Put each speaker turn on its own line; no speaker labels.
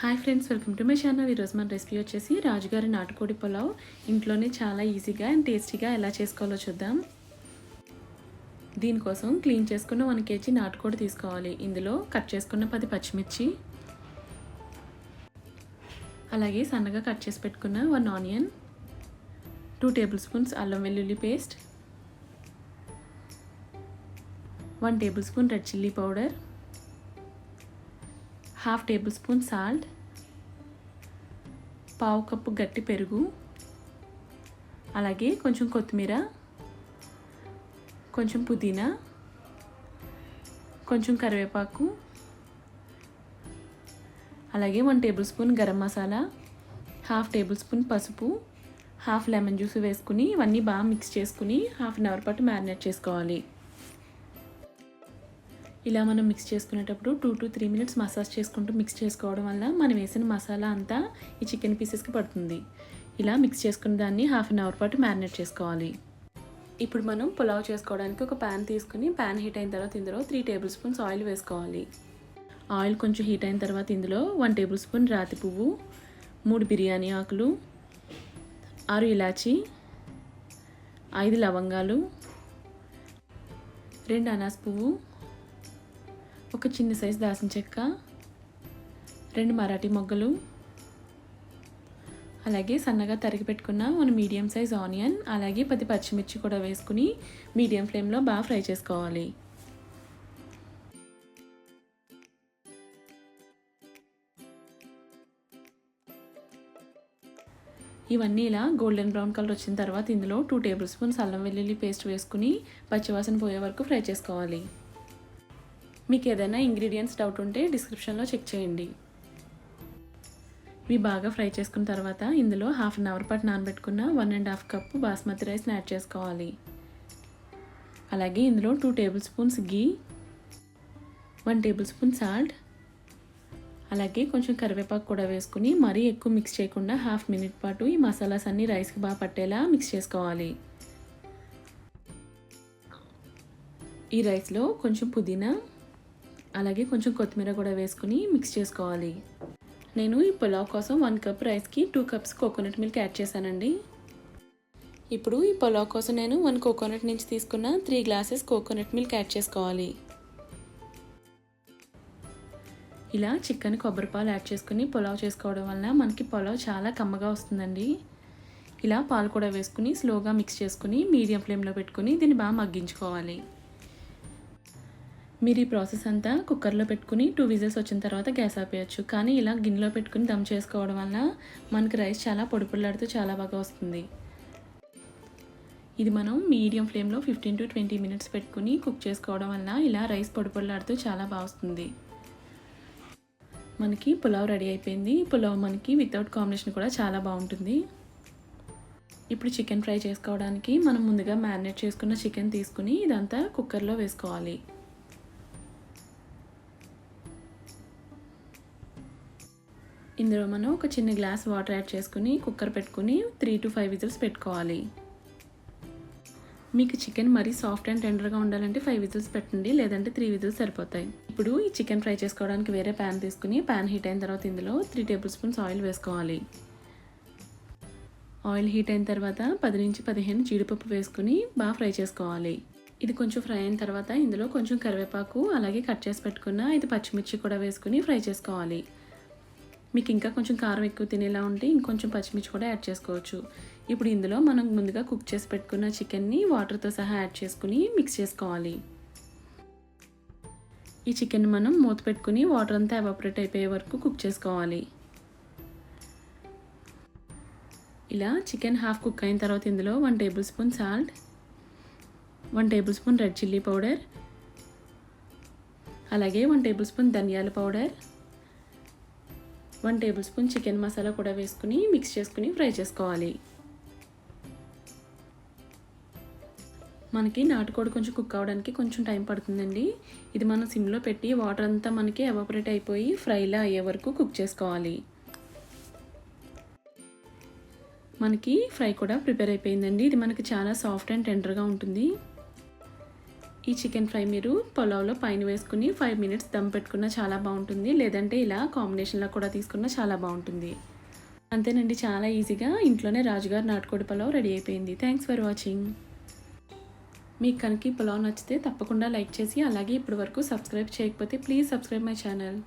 Hi friends, welcome to my channel. ఈరోజు మన recipe వచ్చేసి రాజుగారి నాటుకోడి పులావ్. ఇంట్లోనే చాలా ఈజీగా అండ్ టేస్టీగా ఎలా చేసుకోవాలో చూద్దాం. దీనికోసం క్లీన్ చేసుకున్న 1 kg నాటుకోడి తీసుకోవాలి. ఇందులో కట్ చేసుకున్న 10 పచ్చిమిర్చి, అలాగే సన్నగా కట్ చేసి పెట్టుకున్న 1 ఆనియన్, 2 టేబుల్ స్పూన్స్ అల్లం వెల్లుల్లి paste, 1 tablespoon red chilli powder, 1/2 tablespoon salt, 1/2 cup గట్టి పెరుగు, అలాగే కొంచెం కొత్తిమీర, కొంచెం పుదీనా, కొంచెం కరివేపాకు, అలాగే 1 table spoon garam masala, 1/2 table spoon పసుపు, 1/2 లెమన్ జ్యూస్ వేసుకుని ఇవన్నీ బాగా మిక్స్ చేసుకుని 1/2 అవర్ పాటు మ్యారినేట్ చేసుకోవాలి. ఇలా మనం మిక్స్ చేసుకునేటప్పుడు 2 to 3 మినిట్స్ మసాజ్ చేసుకుంటూ మిక్స్ చేసుకోవడం వల్ల మనం వేసిన మసాలా అంతా ఈ చికెన్ పీసెస్కి పడుతుంది. ఇలా మిక్స్ చేసుకున్న దాన్ని 1/2 అవర్ పాటు మ్యారినేట్ చేసుకోవాలి. ఇప్పుడు మనం పులావ్ చేసుకోవడానికి ఒక ప్యాన్ తీసుకుని ప్యాన్ హీట్ అయిన తర్వాత ఇందులో 3 టేబుల్ స్పూన్స్ ఆయిల్ వేసుకోవాలి. ఆయిల్ కొంచెం హీట్ అయిన తర్వాత ఇందులో 1 టేబుల్ స్పూన్ రాతి పువ్వు, 3 బిర్యానీ ఆకులు, 6 ఇలాచి, 5 లవంగాలు, 2 అనాస్ పువ్వు, ఒక చిన్న సైజు దాల్చిన చెక్క, 2 మరాఠీ మొగ్గలు, అలాగే సన్నగా తరిగి పెట్టుకున్న 1 మీడియం సైజ్ ఆనియన్, అలాగే 10 పచ్చిమిర్చి కూడా వేసుకుని మీడియం ఫ్లేమ్లో బాగా ఫ్రై చేసుకోవాలి. ఇవన్నీ ఇలా గోల్డెన్ బ్రౌన్ కలర్ వచ్చిన తర్వాత ఇందులో 2 టేబుల్ స్పూన్స్ అల్లం వెల్లుల్లి పేస్ట్ వేసుకుని పచ్చివాసన పోయే వరకు ఫ్రై చేసుకోవాలి. మీకు ఏదైనా ఇంగ్రీడియంట్స్ డౌట్ ఉంటే డిస్క్రిప్షన్లో చెక్ చేయండి. ఇవి బాగా ఫ్రై చేసుకున్న తర్వాత ఇందులో 1/2 అవర్ పాటు నానబెట్టుకున్న 1.5 కప్పు బాస్మతి రైస్ని యాడ్ చేసుకోవాలి. అలాగే ఇందులో 2 టేబుల్ స్పూన్స్ గీ, 1 టేబుల్ స్పూన్ సాల్ట్, అలాగే కొంచెం కరివేపాకు కూడా వేసుకుని మరీ ఎక్కువ మిక్స్ చేయకుండా 1/2 మినిట్ పాటు ఈ మసాలాస్ అన్నీ రైస్కి బాగా పట్టేలా మిక్స్ చేసుకోవాలి. ఈ రైస్లో కొంచెం పుదీనా, అలాగే కొంచెం కొత్తిమీర కూడా వేసుకుని మిక్స్ చేసుకోవాలి. నేను ఈ పులావ్ కోసం 1 కప్ రైస్కి 2 కప్స్ కోకోనట్ మిల్క్ యాడ్ చేశానండి. ఇప్పుడు ఈ పులావ్ కోసం నేను 1 కోకోనట్ నుంచి తీసుకున్న 3 గ్లాసెస్ కోకోనట్ మిల్క్ యాడ్ చేసుకోవాలి. ఇలా చికెన్ కొబ్బరి పాలు యాడ్ చేసుకుని పులావ్ చేసుకోవడం వల్ల మనకి పులావ్ చాలా కమ్మగా వస్తుందండి. ఇలా పాలు కూడా వేసుకుని స్లోగా మిక్స్ చేసుకుని మీడియం ఫ్లేమ్లో పెట్టుకుని దీన్ని బాగా మగ్గించుకోవాలి. మీరు ఈ ప్రాసెస్ అంతా కుక్కర్లో పెట్టుకుని 2 విజిల్స్ వచ్చిన తర్వాత గ్యాస్ ఆపేయచ్చు. కానీ ఇలా గిన్నెలో పెట్టుకుని దమ్ చేసుకోవడం వల్ల మనకి రైస్ చాలా పొడిపొడిలాడుతూ చాలా బాగా వస్తుంది. ఇది మనం మీడియం ఫ్లేమ్లో 15 to 20 మినిట్స్ పెట్టుకుని కుక్ చేసుకోవడం వల్ల ఇలా రైస్ పొడిపొడిలాడుతూ చాలా బాగా వస్తుంది. మనకి పులావ్ రెడీ అయిపోయింది. పులావ్ మనకి వితౌట్ కాంబినేషన్ కూడా చాలా బాగుంటుంది. ఇప్పుడు చికెన్ ఫ్రై చేసుకోవడానికి మనం ముందుగా మ్యారినేట్ చేసుకున్న చికెన్ తీసుకుని ఇదంతా కుక్కర్లో వేసుకోవాలి. ఇందులో మనం ఒక చిన్న గ్లాస్ వాటర్ యాడ్ చేసుకుని కుక్కర్ పెట్టుకుని 3 to 5 విజిల్స్ పెట్టుకోవాలి. మీకు చికెన్ మరీ సాఫ్ట్ అండ్ టెండర్గా ఉండాలంటే 5 విజిల్స్ పెట్టండి, లేదంటే 3 విజిల్స్ సరిపోతాయి. ఇప్పుడు ఈ చికెన్ ఫ్రై చేసుకోవడానికి వేరే ప్యాన్ తీసుకుని ప్యాన్ హీట్ అయిన తర్వాత ఇందులో 3 టేబుల్ స్పూన్స్ ఆయిల్ వేసుకోవాలి. ఆయిల్ హీట్ అయిన తర్వాత 10 నుంచి 15 జీడిపప్పు వేసుకుని బాగా ఫ్రై చేసుకోవాలి. ఇది కొంచెం ఫ్రై అయిన తర్వాత ఇందులో కొంచెం కరివేపాకు, అలాగే కట్ చేసి పెట్టుకున్న 5 పచ్చిమిర్చి కూడా వేసుకుని ఫ్రై చేసుకోవాలి. మీకు ఇంకా కొంచెం కారం ఎక్కువ తినేలా ఉంటే ఇంకొంచెం పచ్చిమిర్చి కూడా యాడ్ చేసుకోవచ్చు. ఇప్పుడు ఇందులో మనం ముందుగా కుక్ చేసి పెట్టుకున్న చికెన్ని వాటర్తో సహా యాడ్ చేసుకుని మిక్స్ చేసుకోవాలి. ఈ చికెన్ మనం మూత పెట్టుకుని వాటర్ అంతా ఎవాపరేట్ అయిపోయే వరకు కుక్ చేసుకోవాలి. ఇలా చికెన్ హాఫ్ కుక్ అయిన తర్వాత ఇందులో 1 tablespoon salt, 1 tablespoon red chilli powder, అలాగే 1 టేబుల్ స్పూన్ ధనియాల powder, 1 table spoon chicken masala కూడా వేసుకుని మిక్స్ చేసుకుని ఫ్రై చేసుకోవాలి. మనకి నాటుకోడి కొంచెం కుక్ అవ్వడానికి కొంచెం టైం పడుతుందండి. ఇది మనం సిమ్లో పెట్టి వాటర్ అంతా మనకి ఎవాపరేట్ అయిపోయి ఫ్రైలా అయ్యే వరకు కుక్ చేసుకోవాలి. మనకి ఫ్రై కూడా ప్రిపేర్ అయిపోయిందండి. ఇది మనకి చాలా సాఫ్ట్ అండ్ టెండర్గా ఉంటుంది. ఈ చికెన్ ఫ్రై మీరు పులావ్లో పైన వేసుకుని 5 మినిట్స్ దమ్ పెట్టుకున్నా చాలా బాగుంటుంది, లేదంటే ఇలా కాంబినేషన్లో కూడా తీసుకున్నా చాలా బాగుంటుంది. అంతేనండి, చాలా ఈజీగా ఇంట్లోనే రాజుగారి నాటుకోడి పులావ్ రెడీ అయిపోయింది. Thanks for watching. మీకు కనుక ఈ పులావ్ నచ్చితే తప్పకుండా లైక్ చేసి, అలాగే ఇప్పటి వరకు సబ్స్క్రైబ్ చేయకపోతే ప్లీజ్ సబ్స్క్రైబ్ మై ఛానల్.